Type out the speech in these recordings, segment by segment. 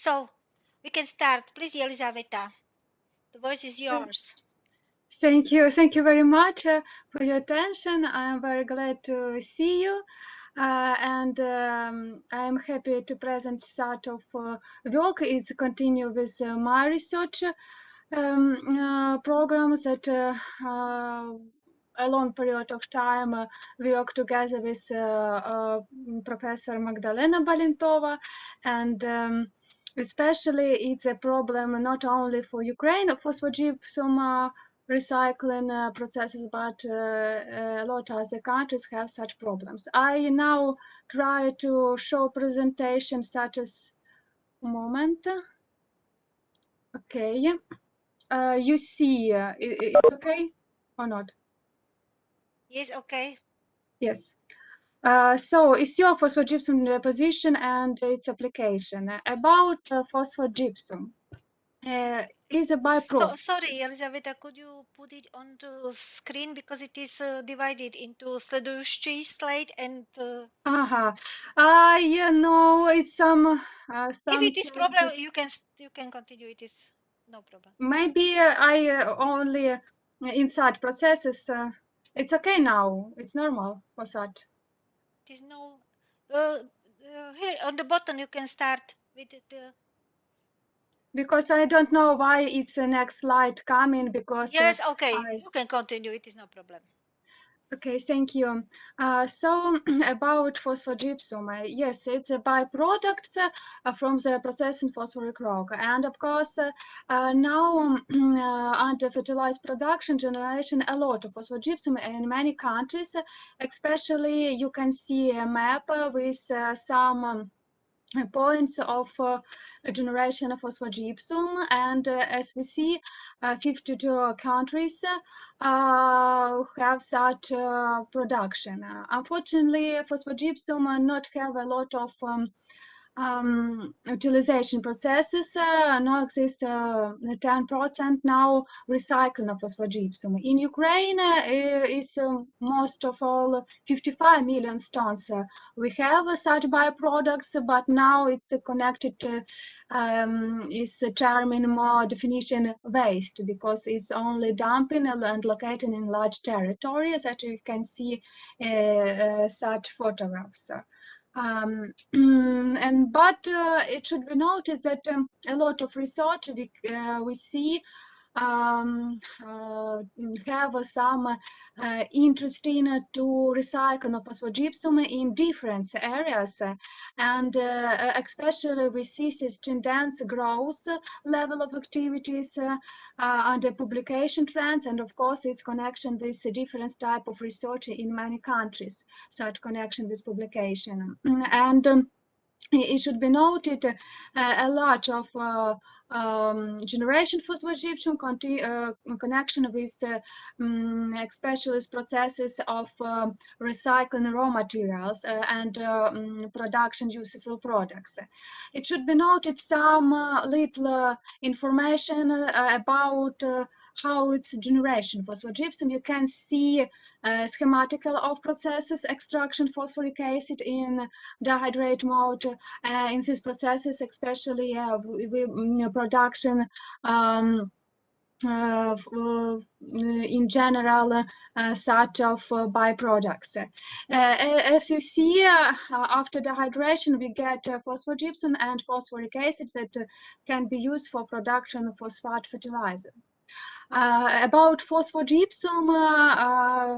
So we can start. Please, Yelizaveta, the voice is yours. Thank you very much for your attention. I am very glad to see you, and I am happy to present sort of work. It's continue with my research programs that a long period of time we work together with Professor Magdalena Balintova, and especially it's a problem not only for Ukraine phosphogypsum recycling processes, but a lot of other countries have such problems. I now try to show presentations such as moment. Okay, you see, it's okay or not? Yes, okay. Yes. So issue of phosphogypsum deposition and its application. About phosphogypsum. Is a So byproduct. sorry, Yelizaveta, could you put it on the screen because it is divided into следующий slide and Aha. Yeah, no, it's if some it is problem, changes. you can continue. It is no problem. Maybe I only inside processes. It's okay now. It's normal for that. It is no. Here on the bottom you can start with the. Because I don't know why it's the next slide coming because Yes, okay. I You can continue. It is no problem. okay, thank you. So about phosphogypsum, yes, it's a byproduct from the processing phosphoric rock, and of course now under fertilized production generation a lot of phosphogypsum in many countries, especially you can see a map with some. Points of generation of phosphogypsum, and as we see 52 countries have such production. Unfortunately phosphogypsum not have a lot of utilization processes. Now exists 10% now recycling of phosphogypsum. In Ukraine is most of all 55 million tons. We have such byproducts, but now it's connected to is terming more definition waste because it's only dumping and located in large territories that you can see such photographs. But it should be noted that a lot of research we see have some interesting to recycle of phosphogypsum in different areas, and especially we see this tendency growth level of activities under publication trends, and of course its connection with different type of research in many countries, such connection with publication. And it should be noted a lot of generation phosphogypsum connection with specialist processes of recycling raw materials and production useful products. It should be noted some little information about how its generation phosphogypsum. You can see schematical of processes extraction phosphoric acid in dehydrate mode. In these processes, especially production in general sort of byproducts. As you see, after dehydration, we get phosphogypsum and phosphoric acid that can be used for production of phosphate fertilizer. About phosphogypsum,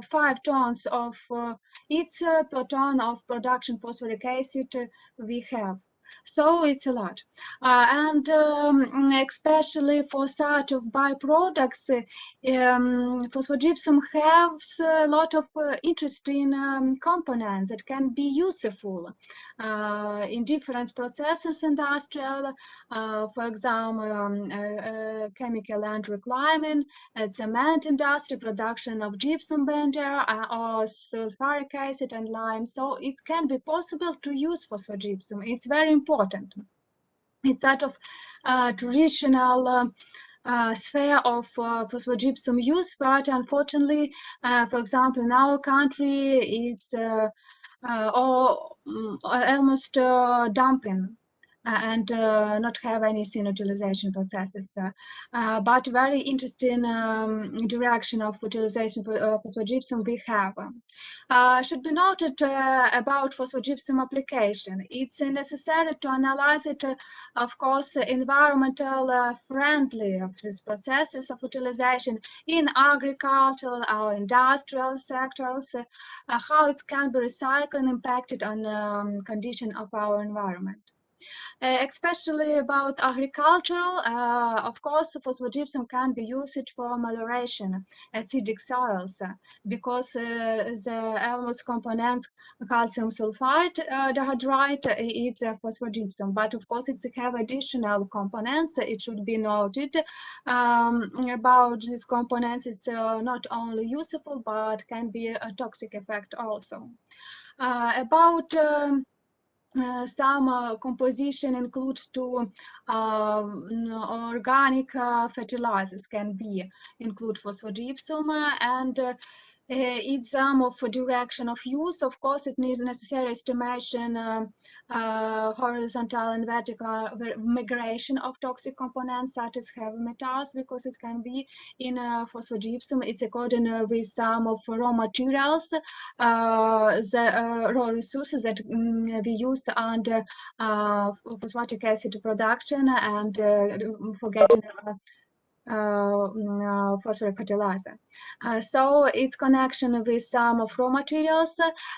5 tons of each per ton of production phosphoric acid we have. So it's a lot. And especially for such of byproducts, phosphogypsum has a lot of interesting components that can be useful in different processes industrial, for example, chemical and reclaiming, cement industry, production of gypsum bender or sulfuric acid and lime. So it can be possible to use phosphogypsum. It's very important. It's sort of traditional sphere of phosphogypsum use, but unfortunately, for example, in our country, it's almost dumping. and not have any synutilization processes. But very interesting direction of utilization phosphogypsum we have. Should be noted about phosphogypsum application. It's necessary to analyze it, of course, environmental friendly of these processes of utilization in agricultural or industrial sectors, how it can be recycled and impacted on condition of our environment. Especially about agricultural, of course, phosphogypsum can be used for melioration acidic soils because the almost component calcium sulfide dihydride is phosphogypsum. But of course, it have additional components. It should be noted about these components. It's not only useful but can be a toxic effect also. About some composition includes two organic fertilizers can be include phosphogypsum and it's some of direction of use. Of course, it needs necessary estimation horizontal and vertical migration of toxic components such as heavy metals because it can be in phosphogypsum. It's according with some of raw materials, the raw resources that we use under phosphatic acid production and for getting phosphoric fertilizer. So its connection with some of raw materials,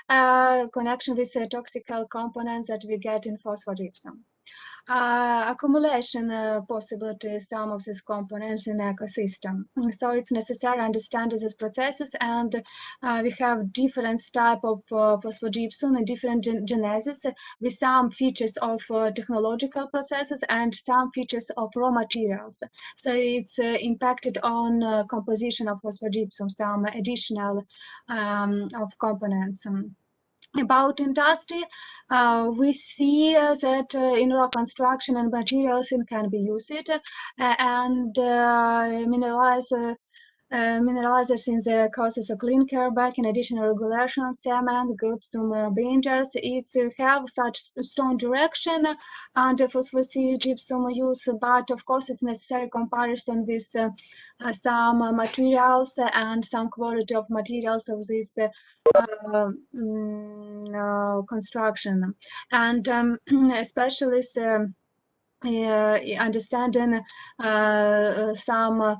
connection with toxic components that we get in phosphogypsum. Accumulation possibility some of these components in ecosystem. So it's necessary to understand these processes, and we have different type of phosphogypsum and different genesis with some features of technological processes and some features of raw materials. So it's impacted on composition of phosphogypsum, some additional of components. About industry, we see that in rock construction and materials it can be used and mineralizers in the causes of clinker back in additional regulation cement gypsum binders. It's have such strong direction and phosphorus gypsum use, but of course it's necessary comparison with some materials and some quality of materials of this construction, and especially understanding some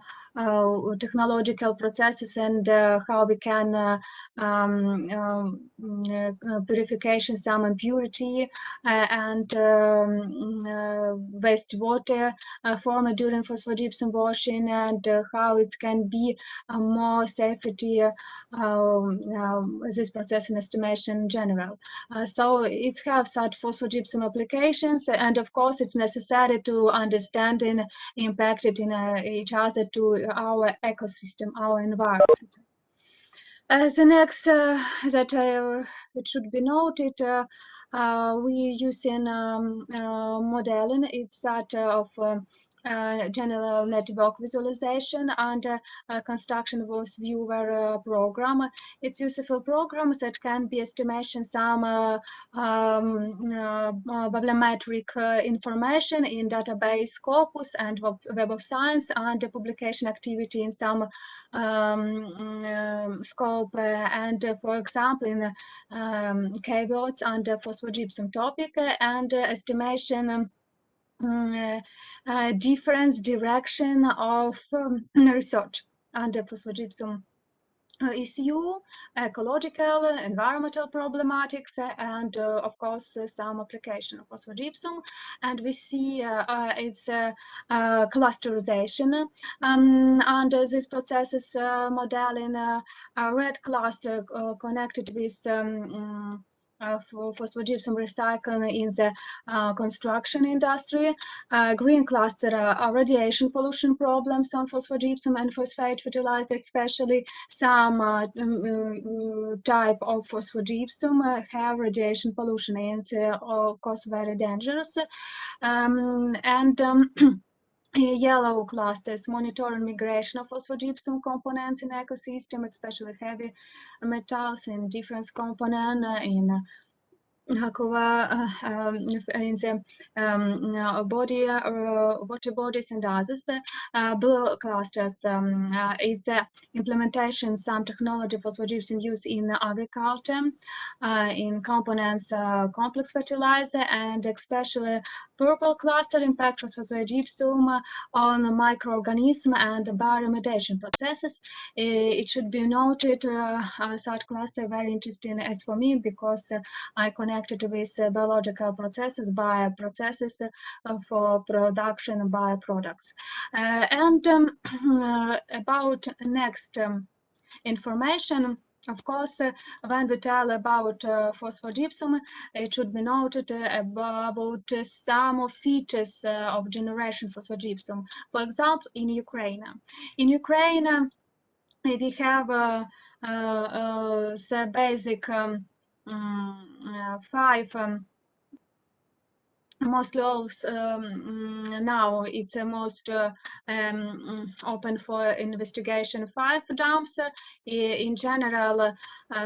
technological processes and how we can purification some impurity and wastewater formed during phosphogypsum washing and how it can be more safety this process in estimation in general. So it have such phosphogypsum applications, and of course it's necessary to understand and impact it in each other to our ecosystem, our environment. The next that it should be noted, we using modeling. It's that of general network visualization and construction with viewer program. It's useful programs that can be estimation some bibliometric information in database corpus and web of science and publication activity in some scope and for example in keywords under phosphogypsum topic and estimation difference direction of research under phosphogypsum issue, ecological, environmental problematics, and of course some application of phosphogypsum. And we see its clusterization under this processes modeling red cluster connected with phosphogypsum recycling in the construction industry. Green cluster radiation pollution problems on phosphogypsum and phosphate fertilizer, especially some type of phosphogypsum have radiation pollution and it's of course very dangerous. And Yellow clusters monitoring migration of phosphogypsum components in ecosystem, especially heavy metals in different component in in the body, water bodies and others. Blue clusters is the implementation some technology phosphogypsum used in agriculture, in components complex fertilizer, and especially purple cluster impact phosphogypsum on microorganism and bioremediation processes. It should be noted such cluster very interesting as for me because I connected with biological processes, bioprocesses for production of bioproducts. And about next information, of course, when we tell about phosphogypsum, it should be noted about some features of generation phosphogypsum. For example, in Ukraine. In Ukraine, we have the basic five most laws now it's most open for investigation five dumps in general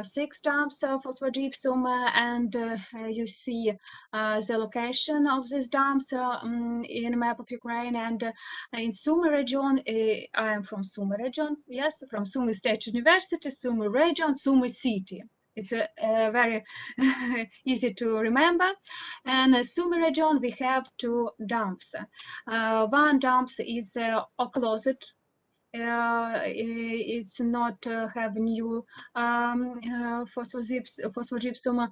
six dumps of phosphogypsum and you see the location of these dumps in map of Ukraine and in Sumy region. I am from Sumy region, yes, from Sumy State University, Sumy region, Sumy city. It's very easy to remember. And Sumy region, we have two dumps. One dump is a closet. It's not have new phosphogypsum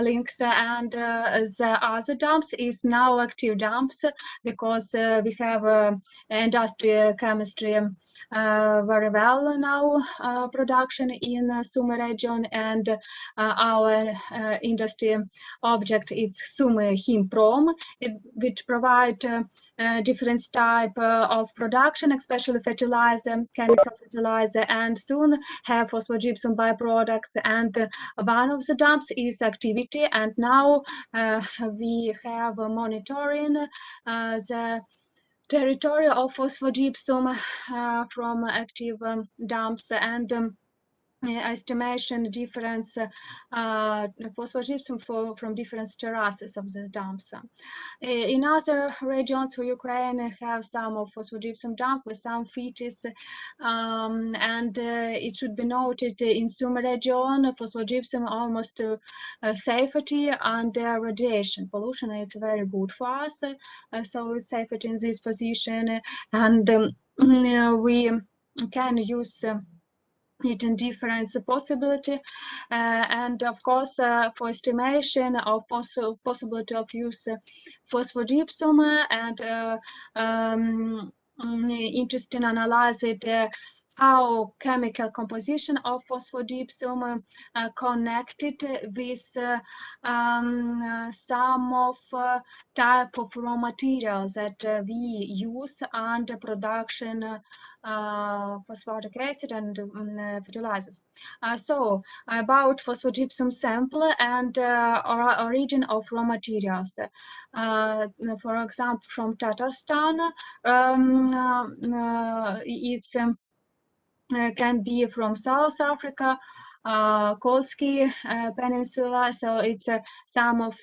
links, and the other dumps is now active dumps because we have industrial chemistry very well now production in Sumy region, and our industry object is Sumy Himprom, which provide different type of production, especially fertilizer, chemical fertilizer, and soon have phosphogypsum byproducts. And one of the dumps is activity, and now we have monitoring the territory of phosphogypsum from active dumps and estimation difference phosphogypsum from different terraces of these dumps. In other regions of Ukraine have some of phosphogypsum dump with some features, and it should be noted in Sumy region phosphogypsum almost safety and radiation pollution. It's very good for us, so it's safety in this position, and we can use it in different possibility, and of course for estimation of possibility of use phosphogypsum and interesting analyze it how chemical composition of phosphogypsum connected with some of type of raw materials that we use under production phosphoric acid and fertilizers. So about phosphogypsum sample and origin of raw materials. For example, from Tatarstan, it's can be from South Africa, Kolsky Peninsula. So it's some of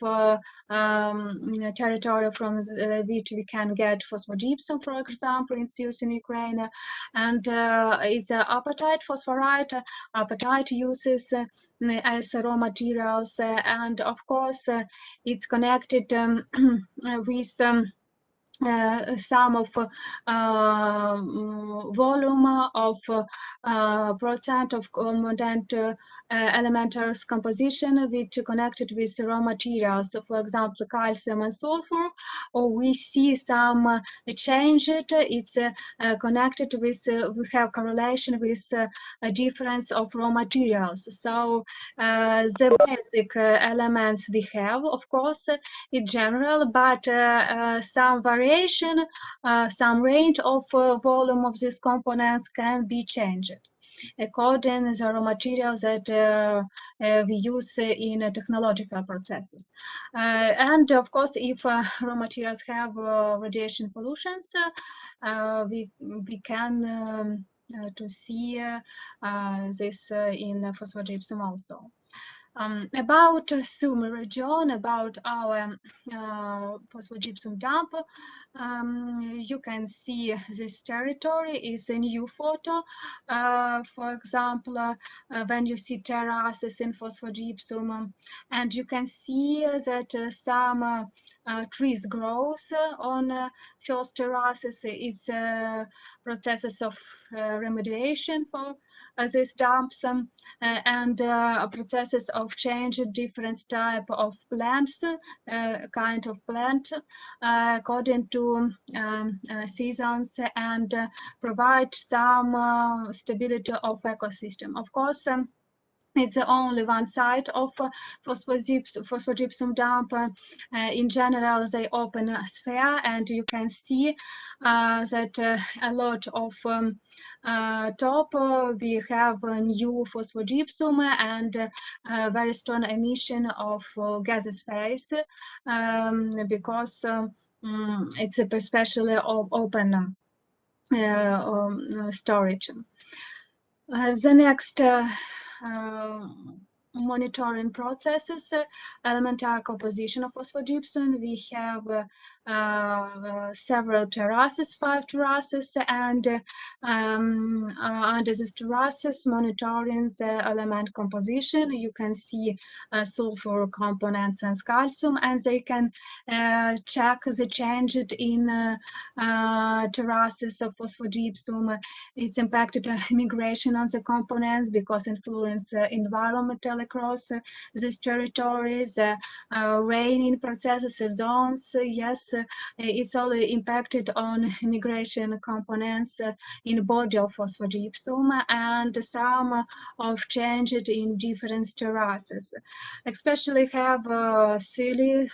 territory from which we can get phosphogypsum, for example, it's used in Ukraine, and it's apatite phosphorite. Apatite uses as raw materials, and of course it's connected with some of volume of percent of component elementary composition which connected with raw materials, for example calcium and sulfur, or we see some change it's connected with we have correlation with a difference of raw materials. So the basic elements we have, of course, in general, but some variation, some range of volume of these components can be changed according to the raw materials that we use in technological processes. And of course, if raw materials have radiation pollutions, we can to see this in phosphogypsum also. About Sumy region, about our phosphogypsum dump, you can see this territory is a new photo. For example, when you see terraces in phosphogypsum, and you can see that some trees grows on first terraces. It's processes of remediation for these dumps. And processes of change different type of plants, kind of plant, according to seasons, and provide some stability of ecosystem. Of course, it's only one side of phosphogypsum dump. In general, they open a sphere, and you can see that a lot of top we have a new phosphogypsum and very strong emission of gases phase, because it's especially open storage. The next uh, monitoring processes, elementary composition of phosphogypsum. We have several terraces, 5 terraces, and under these terraces, monitoring the element composition. You can see sulfur components and calcium, and they can check the change in terraces of phosphogypsum. It's impacted migration on the components because influence environmental across these territories, raining processes, zones. Yes, it's all impacted on migration components in body of phosphogypsum, and some of changed in different terraces. Especially have silicon,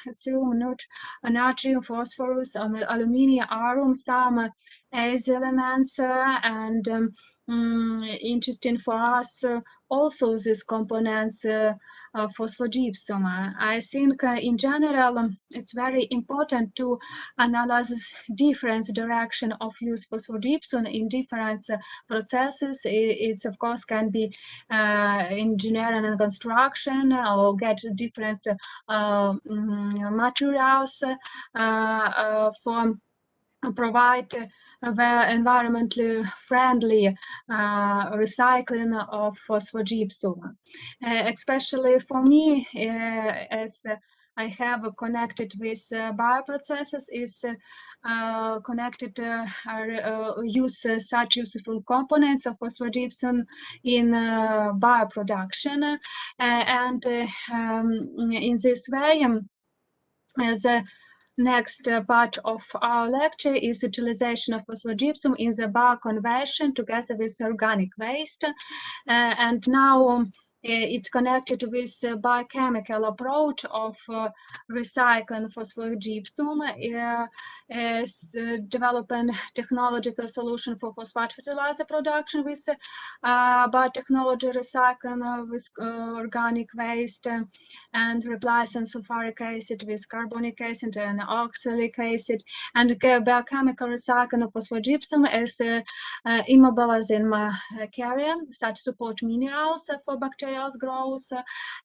natrium, phosphorus, aluminium, iron, some as elements, and interesting for us also these components phosphogypsum. I think in general it's very important to analyze different direction of use phosphogypsum in different processes. It's of course can be engineering and construction, or get different materials for provide environmentally friendly recycling of phosphogypsum. Especially for me, as I have connected with bioprocesses, is connected use such useful components of phosphogypsum in bioproduction, and in this way. The next part of our lecture is utilization of phosphogypsum in the bioconversion together with organic waste. And now it's connected with biochemical approach of recycling phosphogypsum, developing technological solution for phosphate fertilizer production with biotechnology recycling with organic waste, and replacing sulfuric acid with carbonic acid and oxalic acid, and biochemical recycling of phosphogypsum as immobilizing carrier, such support minerals for bacterial growth,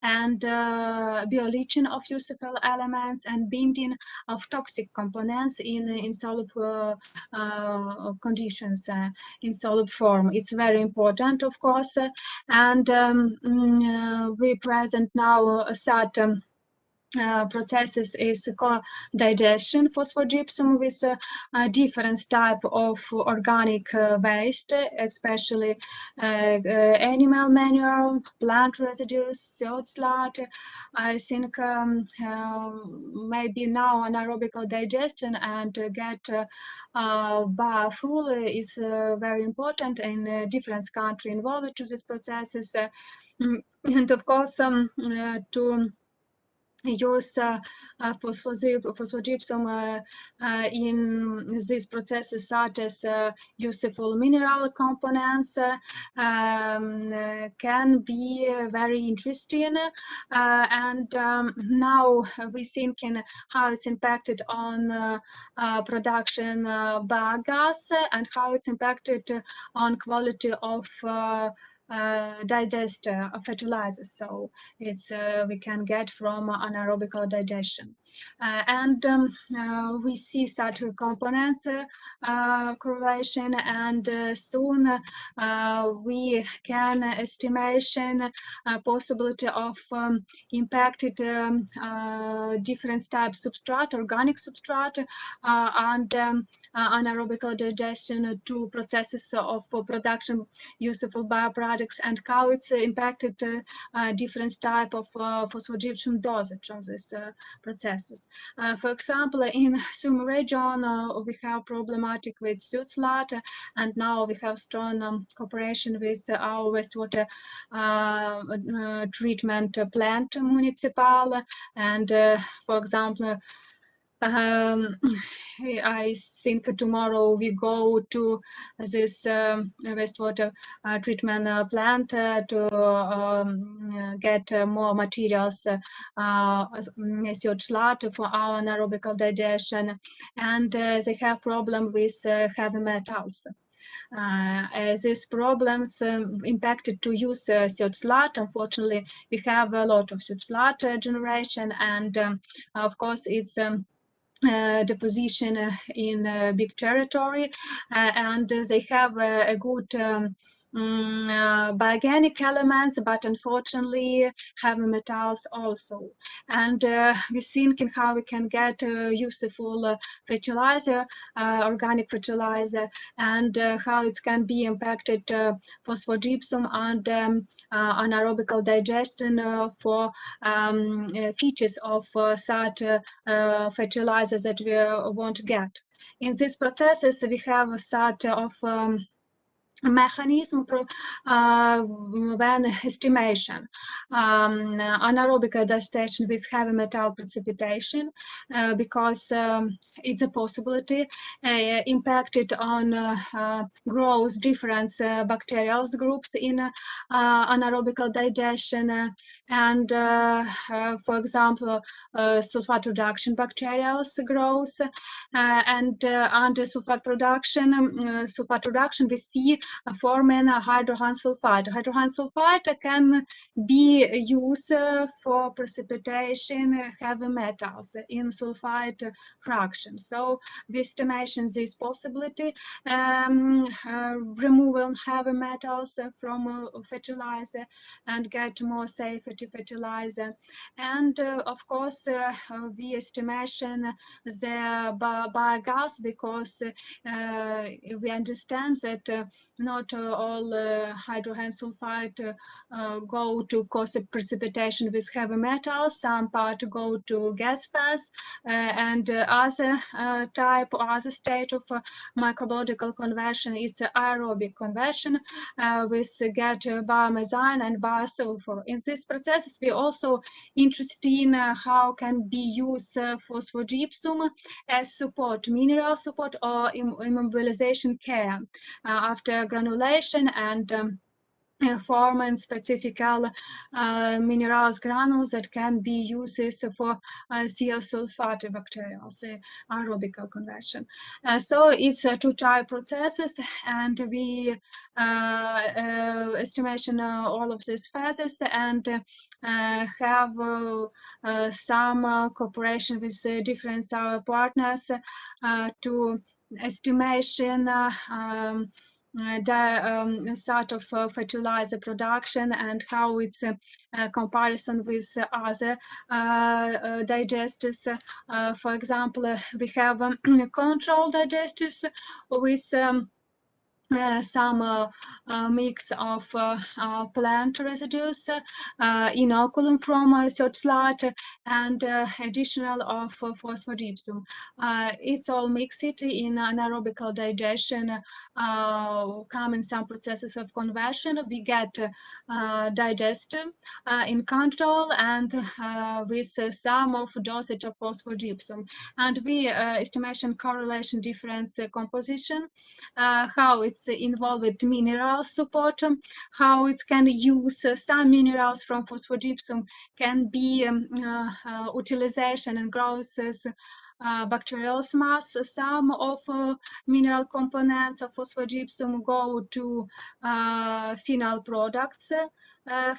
and bioleaching of useful elements, and binding of toxic components in insoluble conditions, insoluble form. It's very important, of course, and we present now certain processes is co-digestion phosphogypsum with different type of organic waste, especially animal manure, plant residues, seed sludge. I think maybe now anaerobic digestion and get biofuel is very important in different countries involved to these processes. And of course, to use phosphogypsum in these processes, such as useful mineral components, can be very interesting. And now we thinking how it's impacted on production biogas, and how it's impacted on quality of digest fertilizers. So it's we can get from anaerobic digestion. And we see such components correlation, and soon we can estimation possibility of impacted different types substrate, organic substrate, and anaerobic digestion to processes of production useful bioproducts, and how it's impacted different type of phosphogypsum dosage of these processes. For example, in some region, we have problematic with Südslat, and now we have strong cooperation with our wastewater treatment plant municipal. And for example, um, I think tomorrow we go to this wastewater treatment plant to get more materials, slot for our anaerobic digestion, and they have problem with heavy metals. These problems impacted to use third slot. Unfortunately, we have a lot of third slot generation, and of course it's deposition in big territory, and they have a good biogenic elements, but unfortunately heavy metals also. And we're thinking how we can get useful fertilizer, organic fertilizer, and how it can be impacted phosphogypsum and anaerobic digestion for features of such fertilizers that we want to get. In these processes, we have a sort of mechanism when estimation anaerobic digestion with heavy metal precipitation, because it's a possibility impacted on growth different bacterial groups in anaerobic digestion, and for example sulfate reduction bacterial growth, and under sulfate reduction we see forming hydrogen sulfide. Hydrogen sulfide can be used for precipitation heavy metals in sulfide fraction. So we estimation this possibility, removing heavy metals from fertilizer and get more safety fertilizer. And of course we estimation the biogas, because we understand that not all hydrogen sulfide go to cause precipitation with heavy metals. Some part go to gas phase, and other type, other state of microbiological conversion is aerobic conversion with get biomethane and biosulfur. In these processes, we also interested in how can be used phosphogypsum as support, mineral support, or immobilization care after granulation, and forming specific minerals granules that can be used for thiosulfate bacteria, aerobic conversion. So it's two type processes, and we estimation all of these phases, and have some cooperation with different partners to estimation sort of fertilizer production, and how it's comparison with other digesters. For example, we have control digesters with some mix of plant residues, inoculum from third slot, and additional of phosphogypsum. It's all mixed in anaerobic digestion. Come in some processes of conversion, we get digestion in control, and with some of dosage of phosphogypsum. And we estimation correlation difference composition, how it's involved with mineral support, how it can use some minerals from phosphogypsum can be utilization and growth bacterial mass. Some of mineral components of phosphogypsum go to final products,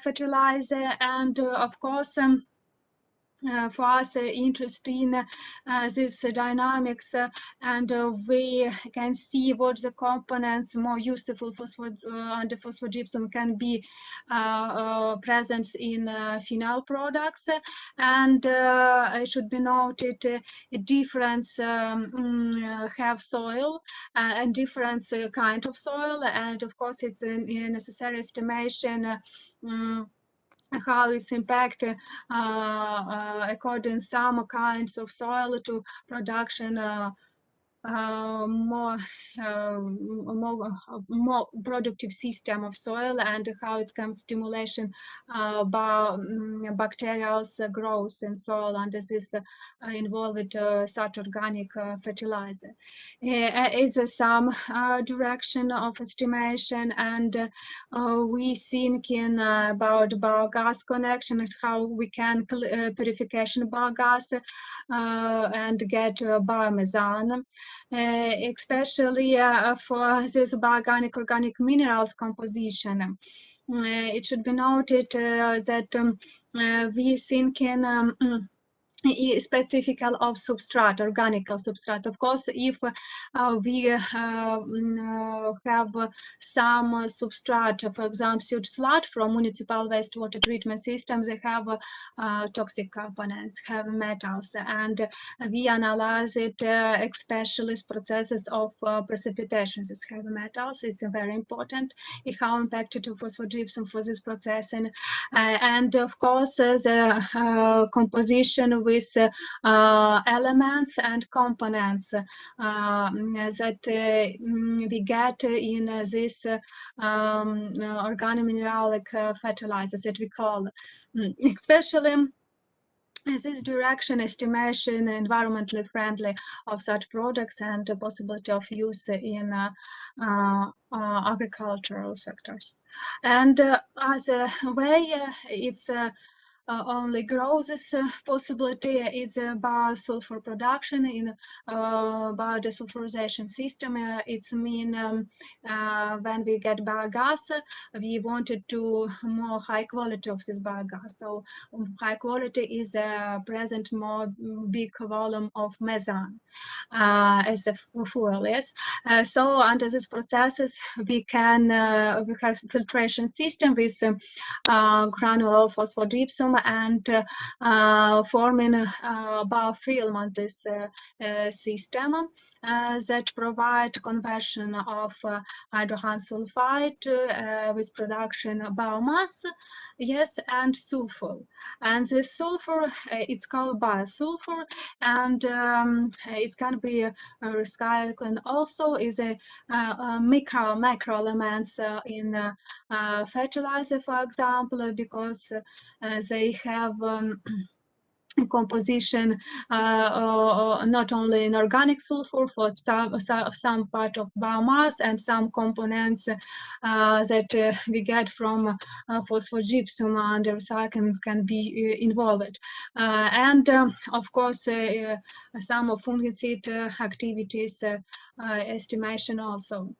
fertilizer, and of course, for us interesting this dynamics, and we can see what the components more useful under phosphogypsum can be present in final products. And it should be noted difference have soil and different kind of soil, and of course it's a necessary estimation how it's impact according some kinds of soil to production more more productive system of soil, and how it can stimulation by bacterial growth in soil under this involved such organic fertilizer. It's some direction of estimation, and we thinking about biogas connection and how we can purification biogas and get biomethane, especially for this organic minerals composition. It should be noted that we thinking specific of substrate, organic substrate. Of course, if we have some substrate, for example, sewage sludge from municipal wastewater treatment systems, they have toxic components, have metals, and we analyze it, especially processes of precipitation. These heavy metals, it's very important how impacted to phosphogypsum for this processing, and of course the composition with elements and components that we get in this organomineralic fertilizers that we call, especially this direction estimation environmentally friendly of such products and the possibility of use in agricultural sectors. And as a way, it's only grows this possibility is biosulfur production in biodesulfurization system. It's mean when we get biogas, we wanted to more high quality of this biogas. So high quality is present more big volume of methane as a fuel. Yes. So under these processes, we can we have filtration system with granular phosphogypsum and forming biofilm on this system that provide conversion of hydrogen sulfide with production biomass, yes, and sulfur. And this sulfur, it's called biosulfur, and it can be recycled. Also, is a micro elements in fertilizer, for example, because they have composition not only in organic sulfur for some part of biomass, and some components that we get from phosphogypsum and recycling can be involved, and of course some of fungicide activities estimation also.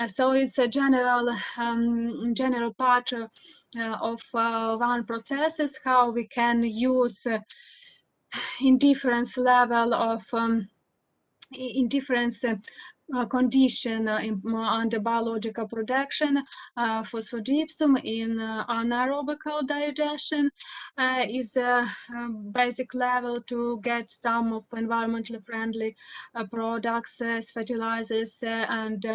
So it's a general part of one processes how we can use in different level of in different condition under biological production. Phosphogypsum in anaerobical digestion is a basic level to get some of environmentally friendly products as fertilizers, and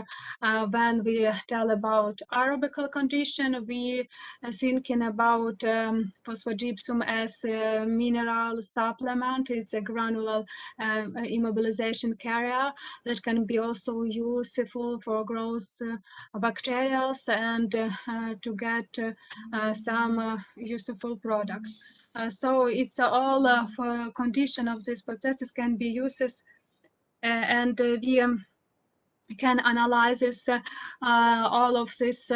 when we tell about aerobical condition, we are thinking about phosphogypsum as a mineral supplement. It's a granular immobilization carrier that can be also useful for growth bacteria and to get some useful products. So it's all for condition of these processes can be uses, and we can analyze all of this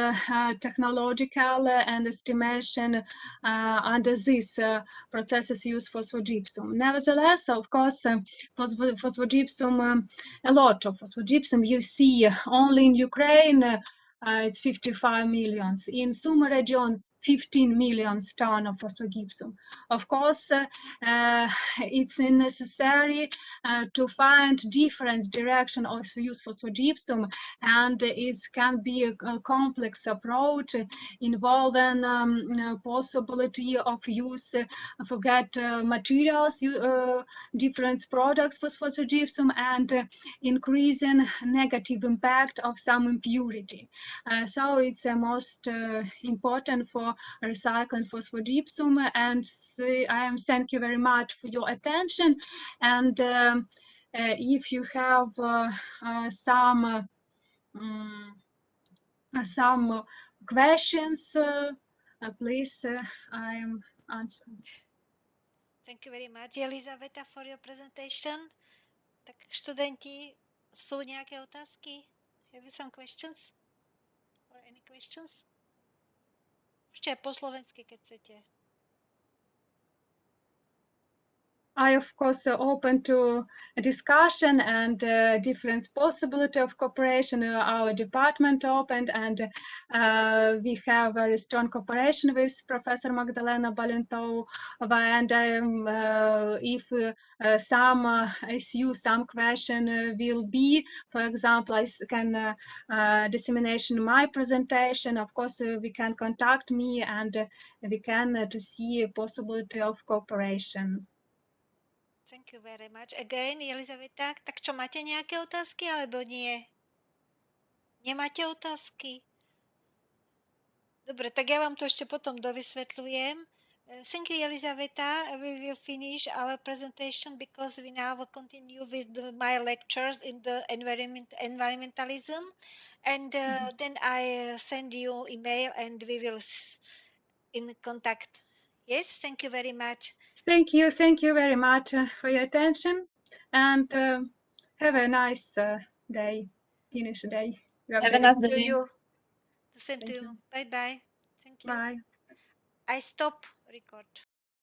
technological and estimation under these processes use phosphogypsum. Nevertheless, of course, phosphogypsum, a lot of phosphogypsum you see only in Ukraine. It's 55 millions. In Sumy region, 15 million ton of phosphogypsum. Of course, it's necessary to find different direction of use phosphogypsum, and it can be a complex approach involving possibility of use forget materials, different products for phosphogypsum, and increasing negative impact of some impurity. So it's most important for recycling phosphogypsum, and I am thank you very much for your attention. And if you have some questions, please, I am answering. Thank you very much, Yelizaveta, for your presentation. Tak študenti, sú nejaké otázky? Have you some questions? Or any questions? Môžete aj po slovensky, keď chcete. I, of course, open to a discussion and different possibility of cooperation. Our department opened, and we have very strong cooperation with Professor Magdalena Balintova. And if some issue, some question will be, for example, I can dissemination my presentation. Of course, we can contact me, and we can to see a possibility of cooperation. Thank you very much. Again, Jelizaveta, tak čo, máte nejaké otázky, alebo nie? Nemáte otázky? Dobre, tak ja vám to ešte potom dovysvetľujem. Thank you, Yelizaveta. We will finish our presentation because we now continue with my lectures in the environmentalism. And then I send you email and we will in contact. Yes, thank you very much. Thank you very much for your attention, and have a nice day, finish day. Have The a same nice to day. you. The same to Thank you. you. Bye bye. Thank you. Bye. I stop record.